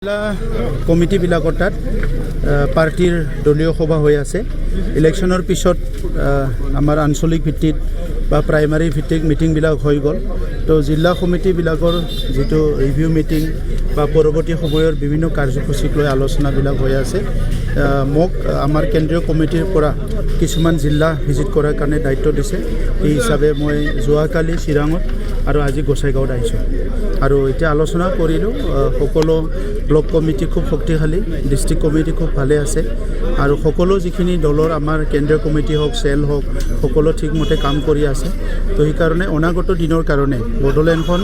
জিলা কমিটিবিলাকৰ তাত পাৰ্টিৰ দলীয় সভা হৈ আছে। ইলেকশ্যনৰ পিছত আমাৰ আঞ্চলিক ভিত্তিত বা প্ৰাইমাৰী ভিত্তিক মিটিংবিলাক হৈ গ'ল। তো জিলা কমিটিবিলাকৰ যিটো ৰিভিউ মিটিং বা পৰৱৰ্তী সময়ৰ বিভিন্ন কাৰ্যসূচীক লৈ আলোচনাবিলাক হৈ আছে। মোক আমাৰ কেন্দ্ৰীয় কমিটিৰ পৰা কিছুমান জিলা ভিজিট কৰাৰ কাৰণে দায়িত্ব দিছে। এই হিচাপে মই যোৱাকালি চিৰাঙত আৰু আজি গোসাইগাঁৱত আহিছোঁ আৰু এতিয়া আলোচনা কৰিলোঁ। সকলো ব্লক কমিটি খুব শক্তিশালী, ডিষ্ট্ৰিক্ট কমিটি খুব ভালে আছে আৰু সকলো যিখিনি দলৰ আমাৰ কেন্দ্ৰীয় কমিটি হওক, চেল হওক, সকলো ঠিকমতে কাম কৰি আছে। তো সেইকাৰণে অনাগত দিনৰ কাৰণে বড়োলেণ্ডখন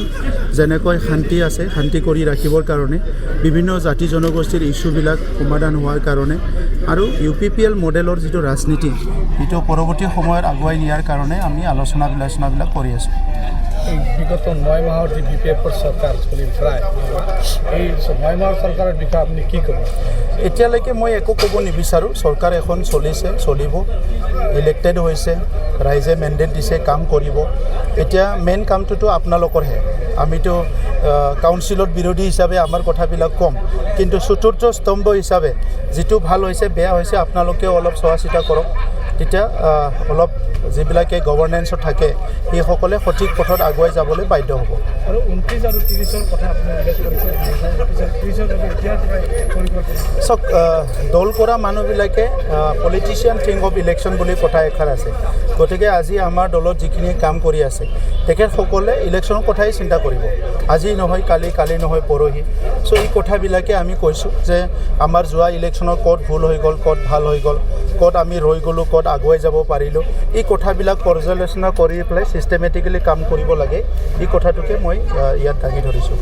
যেনেকৈ শান্তি আছে, শান্তি কৰি ৰাখিবৰ কাৰণে বিভিন্ন জাতি জনগোষ্ঠীৰ ইছ্যুবিলাক সমাধান হোৱাৰ কাৰণে আৰু UPPL মডেলৰ যিটো ৰাজনীতি সেইটো পৰৱৰ্তী সময়ত আগুৱাই নিয়াৰ কাৰণে আমি আলোচনাবিলাক কৰি আছোঁ। বিগত 9 মাহৰ যি BPFৰ চৰকাৰ চলিল প্ৰায় এই 9 মাহৰ চৰকাৰৰ বিষয়ে আপুনি কি ক'ব? এতিয়ালৈকে মই একো ক'ব নিবিচাৰোঁ। চৰকাৰ এখন চলিব, ইলেক্টেড হৈছে, ৰাইজে মেণ্ডেট দিছে, কাম কৰিব। এতিয়া মেইন কামটোতো আপোনালোকৰহে। আমিতো কাউন্সিলত বিৰোধী হিচাপে আমাৰ কথাবিলাক কম, কিন্তু চতুৰ্থ স্তম্ভ হিচাপে যিটো ভাল হৈছে, বেয়া হৈছে, আপোনালোকেও অলপ চোৱা চিতা কৰক। তেতিয়া অলপ যিবিলাকে গভৰ্নেন্সত থাকে সেইসকলে সঠিক পথত আগুৱাই যাবলৈ বাধ্য হ'ব। আৰু 29 আৰু 30ৰ কথা আপুনি উল্লেখ কৰিছে। 30 চাওক, দল কৰা মানুহবিলাকে পলিটিচিয়ান থিংক অফ ইলেকশ্যন বুলি কথা এষাৰ আছে। গতিকে আজি আমাৰ দলত যিখিনি কাম কৰি আছে তেখেতসকলে ইলেকশ্যনৰ কথাই চিন্তা কৰিব। আজি নহয় কালি, কালি নহয় পৰহি। চ' এই কথাবিলাকে আমি কৈছোঁ যে আমাৰ যোৱা ইলেকশ্যনত ক'ত ভুল হৈ গ'ল, ক'ত ভাল হৈ গ'ল, ক'ত আমি ৰৈ গ'লোঁ, ক'ত আগুৱাই যাব পাৰিলোঁ, এই কথাবিলাক পৰ্যালোচনা কৰি পেলাই ছিষ্টেমেটিকেলি কাম কৰিব লাগে। এই কথাটোকে মই ইয়াত দাঙি ধৰিছোঁ।